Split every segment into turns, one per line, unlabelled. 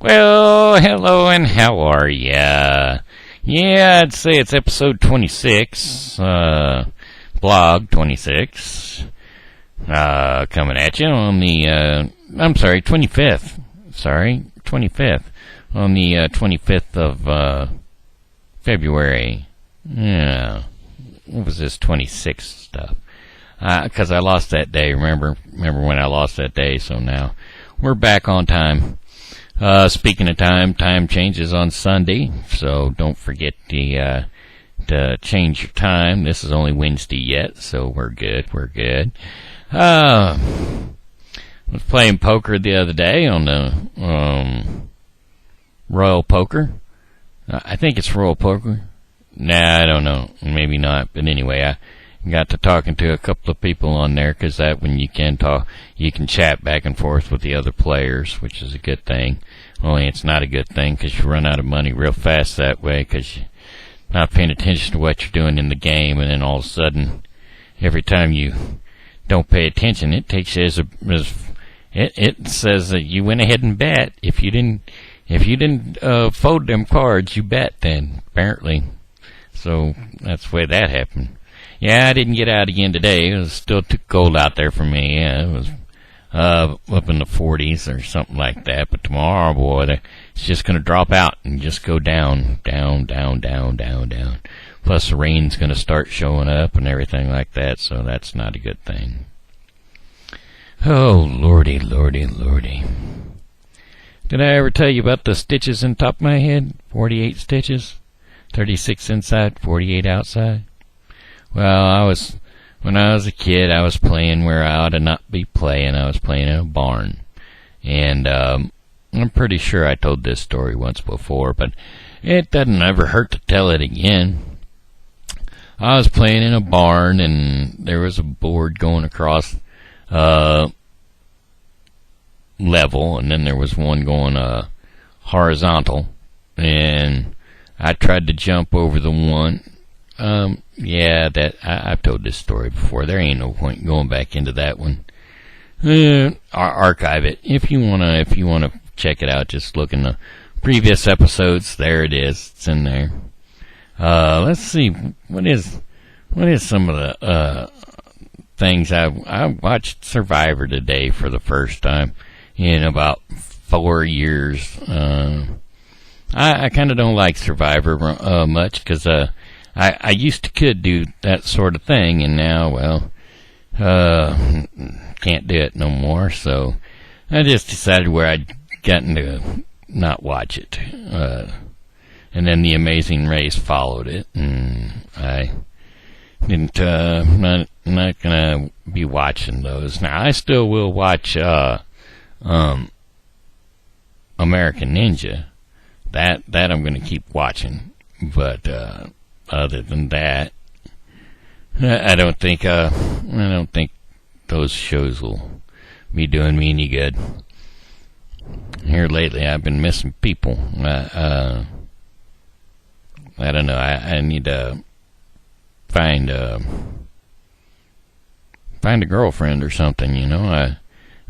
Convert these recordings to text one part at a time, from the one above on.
Well, hello and how are ya? Yeah, I'd say it's episode 26, blog 26, coming at you on the, 25th, 25th, on the 25th of February. Yeah, what was this 26th stuff? Because I lost that day, remember when I lost that day, so now we're back on time. Speaking of time changes on Sunday, so don't forget to change your time. This is only Wednesday yet, so we're good. I was playing poker the other day on the Royal Poker. I think it's Royal Poker. Nah, I don't know. Maybe not. But anyway, I got to talking to a couple of people on there, because that when you can talk, you can chat back and forth with the other players, which is a good thing. Only it's not a good thing because you run out of money real fast that way, because you're not paying attention to what you're doing in the game, and then all of a sudden, every time you don't pay attention, it takes you it says that you went ahead and bet. If you didn't fold them cards, you bet then, apparently. So that's the way that happened. Yeah, I didn't get out again today. It was still too cold out there for me. Yeah, it was up in the 40s or something like that. But tomorrow, boy, it's just going to drop out and just go down. Plus the rain's going to start showing up and everything like that, so that's not a good thing. Oh, lordy. Did I ever tell you about the stitches in top of my head? 48 stitches, 36 inside, 48 outside. Well, when I was a kid, I was playing where I ought to not be playing. I was playing in a barn. And I'm pretty sure I told this story once before, but it doesn't ever hurt to tell it again. I was playing in a barn, and there was a board going across level, and then there was one going horizontal. And I tried to jump over the one. Yeah, I've told this story before. There ain't no point going back into that one. Archive it if you wanna check it out. Just look in the previous episodes. There it is. It's in there. Let's see what is some of the things I watched Survivor today for the first time in about 4 years. I kind of don't like Survivor much, because I used to could do that sort of thing, and now, well, can't do it no more, so I just decided where I'd gotten to not watch it. And then The Amazing Race followed it, and I didn't, not gonna be watching those. Now, I still will watch, American Ninja. That I'm gonna keep watching, but, other than that, I don't think those shows will be doing me any good. Here lately, I've been missing people. I don't know. I need to find a girlfriend or something. You know,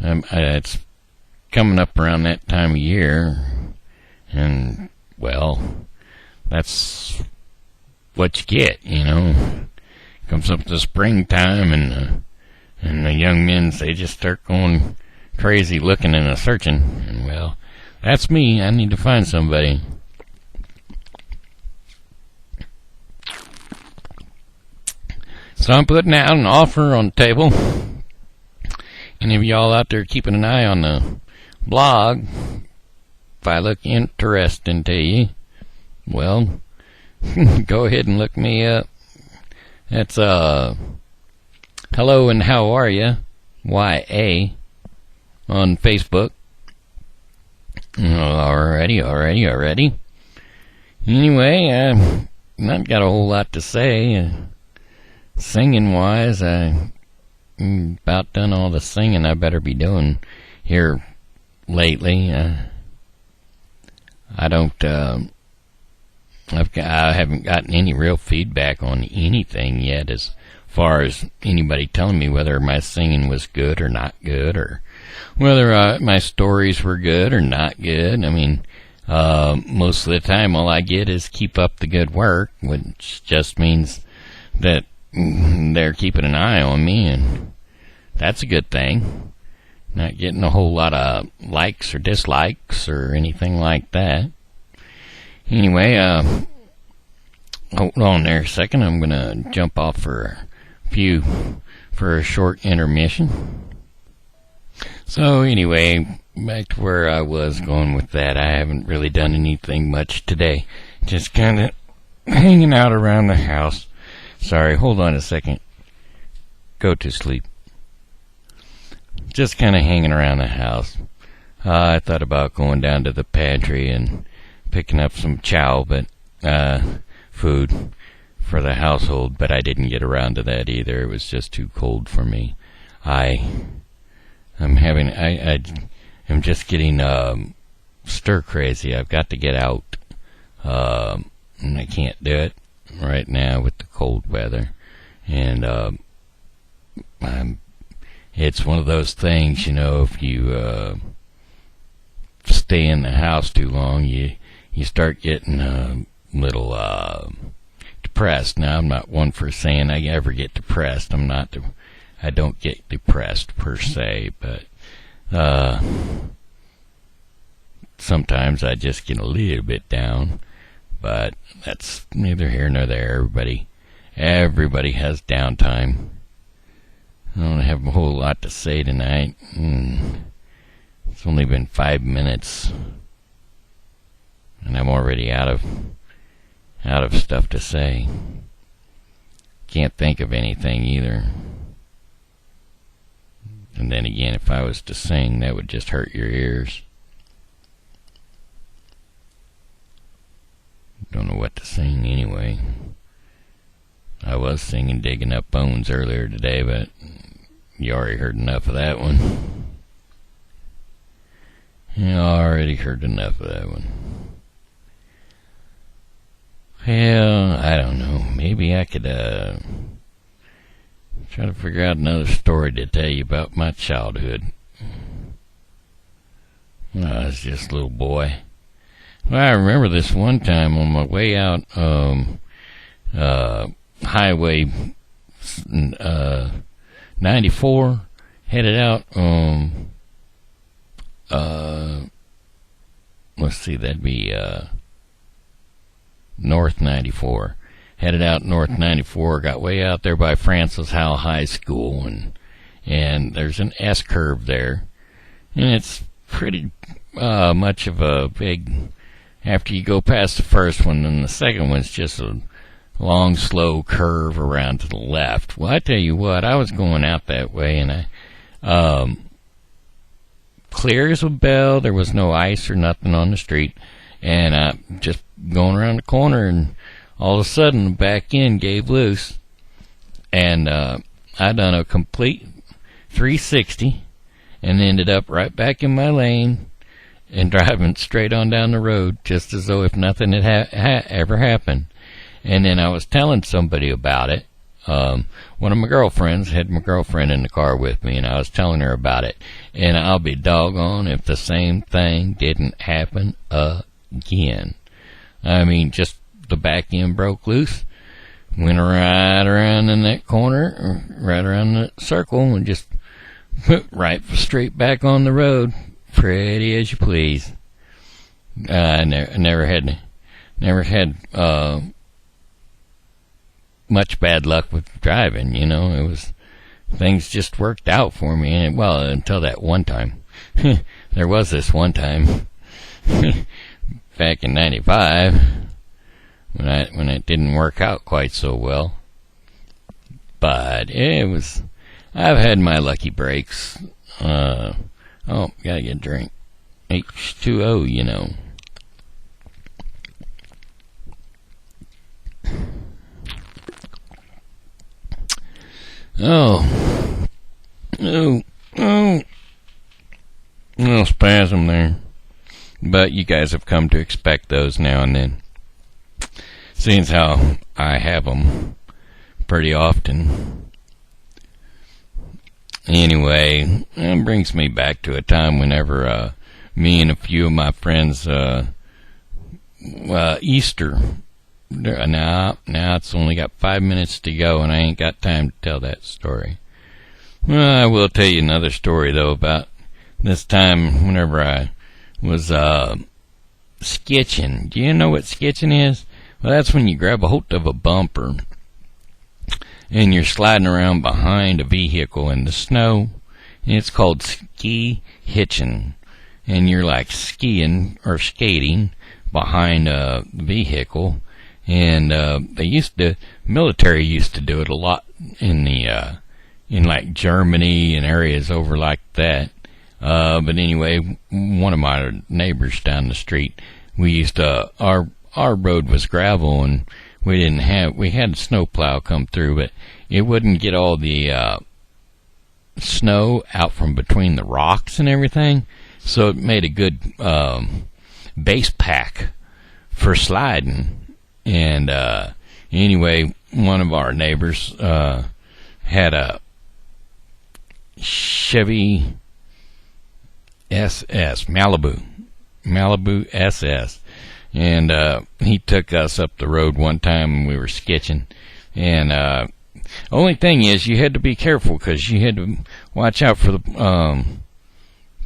it's coming up around that time of year, and well, that's what you get, you know. Comes up to springtime, and the young men, they just start going crazy looking and searching, and well, that's me. I need to find somebody. So I'm putting out an offer on the table. Any of y'all out there keeping an eye on the blog, if I look interesting to you, well, go ahead and look me up. That's hello and how are ya, YA, on Facebook. Alrighty. Anyway, I've not got a whole lot to say. Singing wise, I'm about done all the singing I better be doing here lately. I haven't gotten any real feedback on anything yet, as far as anybody telling me whether my singing was good or not good, or whether my stories were good or not good. I mean, most of the time all I get is keep up the good work, which just means that they're keeping an eye on me, and that's a good thing. Not getting a whole lot of likes or dislikes or anything like that. Anyway, hold on there a second. I'm going to jump off for a short intermission. So anyway, back to where I was going with that. I haven't really done anything much today. Just kind of hanging out around the house. Sorry, hold on a second. Go to sleep. Just kind of hanging around the house. I thought about going down to the pantry and picking up some food for the household, but I didn't get around to that either. It was just too cold for me. I'm just getting stir crazy. I've got to get out, and I can't do it right now with the cold weather. And it's one of those things, if you stay in the house too long, you start getting a little depressed. Now, I'm not one for saying I ever get depressed. I don't get depressed per se, but sometimes I just get a little bit down. But that's neither here nor there. Everybody has downtime. I don't have a whole lot to say tonight. It's only been 5 minutes, and I'm already out of stuff to say. Can't think of anything either. And then again, if I was to sing, that would just hurt your ears. Don't know what to sing anyway. I was singing Digging Up Bones earlier today, but you already heard enough of that one. You already heard enough of that one. Well, I don't know. Maybe I could try to figure out another story to tell you about my childhood. When I was just a little boy. Well, I remember this one time on my way out, Highway 94, headed out, let's see, that'd be, North 94. Headed out North 94, got way out there by Francis Howell High School, and there's an S-curve there, and it's pretty, much of a big, after you go past the first one, then the second one's just a long, slow curve around to the left. Well, I tell you what, I was going out that way, and I, clear as a bell, there was no ice or nothing on the street, and just going around the corner, and all of a sudden, the back end gave loose, and I done a complete 360, and ended up right back in my lane, and driving straight on down the road, just as though if nothing had ever happened. And then I was telling somebody about it. One of my girlfriends had my girlfriend in the car with me, and I was telling her about it. And I'll be doggone if the same thing didn't happen again. I mean, just the back end broke loose, went right around in that corner, right around the circle, and just right straight back on the road, pretty as you please. I never had much bad luck with driving, It was, things just worked out for me, and well, until that one time. There was this one time back in 95 when it didn't work out quite so well. But I've had my lucky breaks. Gotta get a drink. H2O, Oh, little spasm there. But you guys have come to expect those now and then. Seeing as how I have them pretty often. Anyway, it brings me back to a time whenever me and a few of my friends, Easter. Now it's only got 5 minutes to go, and I ain't got time to tell that story. Well, I will tell you another story, though, about this time whenever I was sketching. Do you know what sketching is? Well, that's when you grab a hold of a bumper and you're sliding around behind a vehicle in the snow. And it's called ski hitching. And you're like skiing or skating behind a vehicle. And military used to do it a lot in like Germany and areas over like that. But anyway, one of my neighbors down the street, our road was gravel, and we had a snowplow come through, but it wouldn't get all the snow out from between the rocks and everything, so it made a good base pack for sliding. And anyway, one of our neighbors had a Chevy SS, Malibu SS, and he took us up the road one time when we were sketching. And only thing is, you had to be careful because you had to watch out for the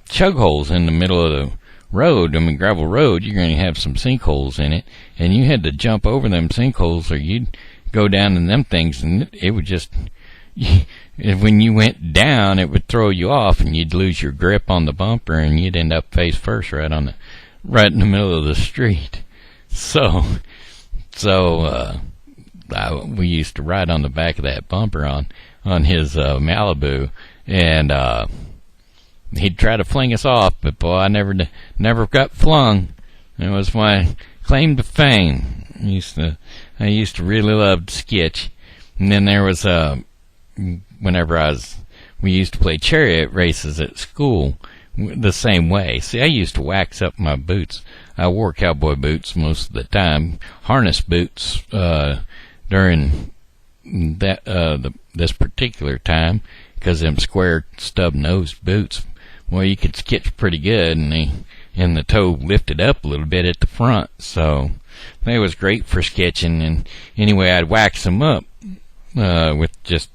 chug holes in the middle of the road. I mean, gravel road, you're going to have some sinkholes in it, and you had to jump over them sinkholes, or you'd go down in them things, and it would just, when you went down, it would throw you off, and you'd lose your grip on the bumper, and you'd end up face first right in the middle of the street. So we used to ride on the back of that bumper on his Malibu, and he'd try to fling us off, but boy, I never got flung. It was my claim to fame. I used to really love to sketch. And then there was whenever we used to play chariot races at school the same way. See, I used to wax up my boots. I wore cowboy boots most of the time, harness boots during this particular time, because them square stub-nosed boots, well, you could sketch pretty good, and the toe lifted up a little bit at the front, so they was great for sketching. And anyway, I'd wax them up with just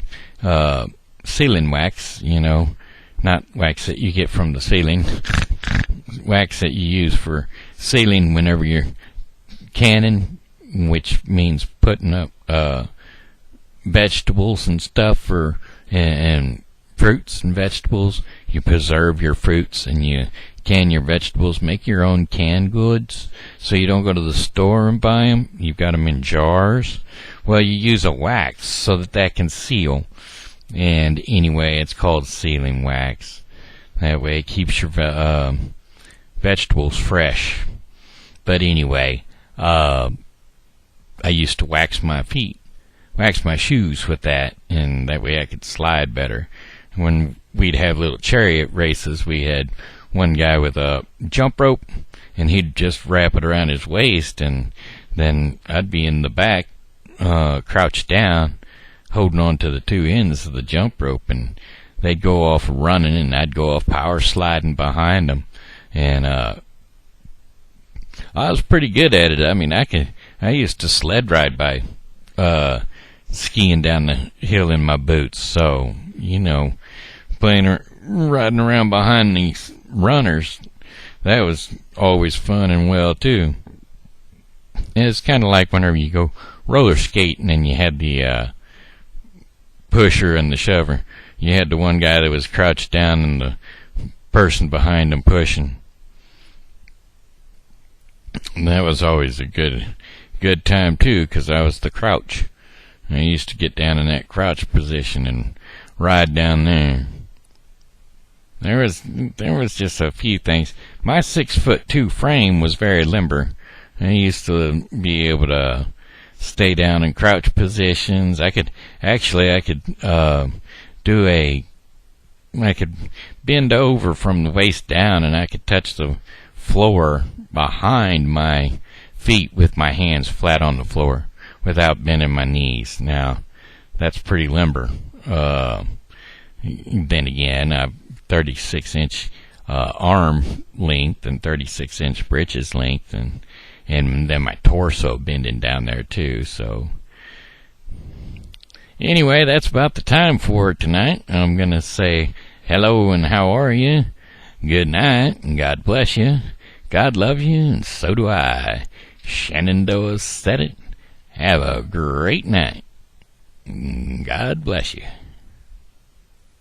sealing wax, not wax that you get from the ceiling, wax that you use for sealing whenever you're canning, which means putting up vegetables and stuff and fruits and vegetables. You preserve your fruits and you can your vegetables, make your own canned goods, so you don't go to the store and buy them. You've got them in jars. Well, you use a wax so that can seal. And anyway, it's called sealing wax. That way it keeps your vegetables fresh. But anyway, I used to wax my shoes with that, and that way I could slide better. When we'd have little chariot races, we had one guy with a jump rope, and he'd just wrap it around his waist, and then I'd be in the back, crouched down, holding on to the two ends of the jump rope, and they'd go off running, and I'd go off power sliding behind them. And I was pretty good at it. I mean, I used to sled ride by skiing down the hill in my boots, so riding around behind these runners, that was always fun and well too. And it's kind of like whenever you go roller skating and you had the pusher and the shover. You had the one guy that was crouched down and the person behind him pushing. And that was always a good time too, because I was the crouch. I used to get down in that crouch position and ride down there. There was just a few things. My 6'2" frame was very limber. I used to be able to stay down in crouch positions. I could bend over from the waist down, and I could touch the floor behind my feet with my hands flat on the floor without bending my knees. Now, that's pretty limber. then again, I've 36-inch arm length and 36-inch britches length, and then my torso bending down there too. So anyway, that's about the time for it tonight. I'm gonna say hello and how are you? Good night and God bless you. God love you and so do I. Shenandoah said it. Have a great night. God bless you.